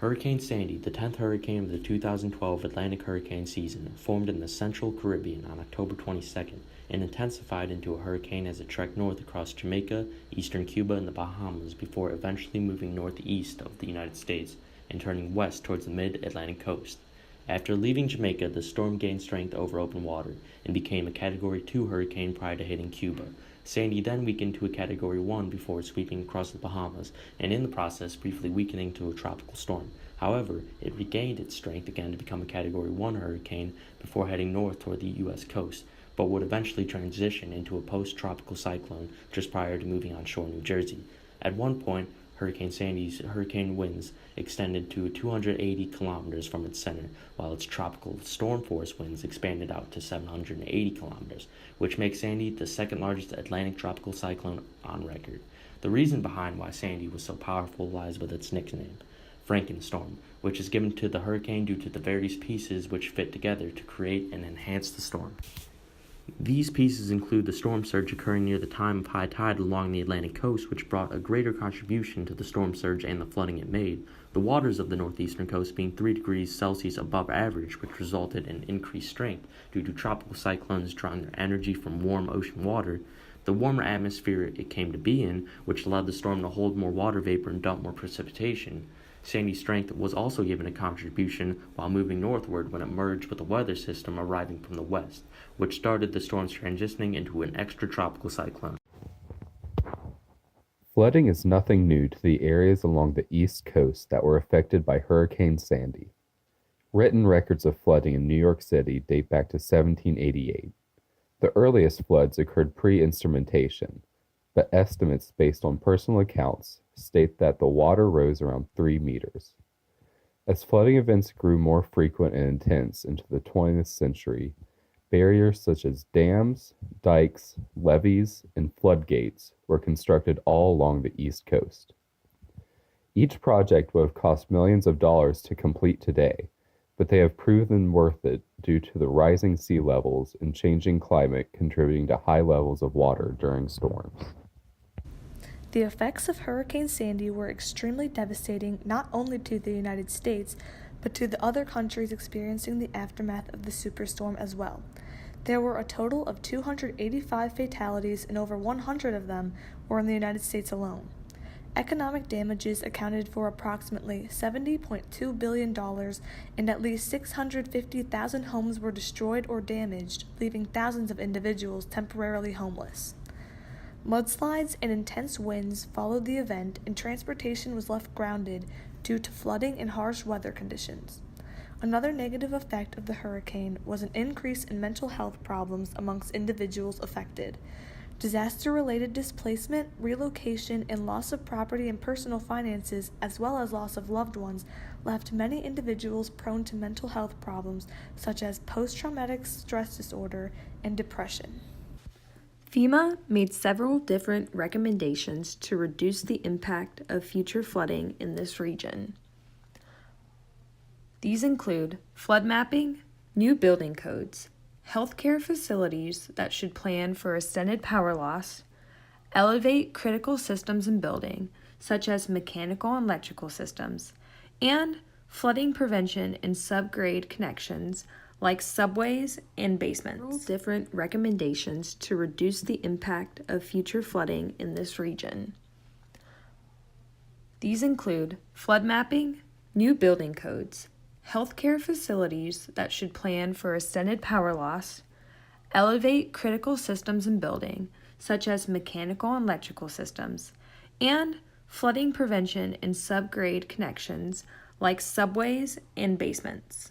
Hurricane Sandy, the 10th hurricane of the 2012 Atlantic hurricane season, formed in the central Caribbean on October 22nd and intensified into a hurricane as it trekked north across Jamaica, eastern Cuba, and the Bahamas before eventually moving northeast of the United States and turning west towards the mid-Atlantic coast. After leaving Jamaica, the storm gained strength over open water and became a Category 2 hurricane prior to hitting Cuba. Sandy then weakened to a Category 1 before sweeping across the Bahamas, and in the process briefly weakening to a tropical storm. However, it regained its strength again to become a Category 1 hurricane before heading north toward the U.S. coast, but would eventually transition into a post-tropical cyclone just prior to moving onshore New Jersey. At one point, Hurricane Sandy's hurricane winds extended to 280 kilometers from its center, while its tropical storm force winds expanded out to 780 kilometers, which makes Sandy the second largest Atlantic tropical cyclone on record. The reason behind why Sandy was so powerful lies with its nickname, Frankenstorm, which is given to the hurricane due to the various pieces which fit together to create and enhance the storm. These pieces include the storm surge occurring near the time of high tide along the Atlantic coast, which brought a greater contribution to the storm surge and the flooding it made, the waters of the northeastern coast being 3 degrees Celsius above average, which resulted in increased strength due to tropical cyclones drawing their energy from warm ocean water, the warmer atmosphere it came to be in, which allowed the storm to hold more water vapor and dump more precipitation. Sandy's strength was also given a contribution while moving northward when it merged with a weather system arriving from the west, which started the storm's transitioning into an extratropical cyclone. Flooding is nothing new to the areas along the east coast that were affected by Hurricane Sandy. Written records of flooding in New York City date back to 1788. The earliest floods occurred pre-instrumentation, but estimates based on personal accounts state that the water rose around 3 meters. As flooding events grew more frequent and intense into the 20th century, barriers such as dams, dikes, levees, and floodgates were constructed all along the East Coast. Each project would have cost millions of dollars to complete today, but they have proven worth it due to the rising sea levels and changing climate contributing to high levels of water during storms. The effects of Hurricane Sandy were extremely devastating not only to the United States, but to the other countries experiencing the aftermath of the superstorm as well. There were a total of 285 fatalities, and over 100 of them were in the United States alone. Economic damages accounted for approximately $70.2 billion, and at least 650,000 homes were destroyed or damaged, leaving thousands of individuals temporarily homeless. Mudslides and intense winds followed the event, and transportation was left grounded due to flooding and harsh weather conditions. Another negative effect of the hurricane was an increase in mental health problems amongst individuals affected. Disaster-related displacement, relocation, and loss of property and personal finances, as well as loss of loved ones, left many individuals prone to mental health problems such as post-traumatic stress disorder and depression. FEMA made several different recommendations to reduce the impact of future flooding in this region. These include flood mapping, new building codes, healthcare facilities that should plan for extended power loss, elevate critical systems in building, such as mechanical and electrical systems, and flooding prevention in subgrade connections like subways and basements. Several different recommendations to reduce the impact of future flooding in this region. These include flood mapping, new building codes, healthcare facilities that should plan for extended power loss, elevate critical systems in building, such as mechanical and electrical systems, and flooding prevention in subgrade connections like subways and basements.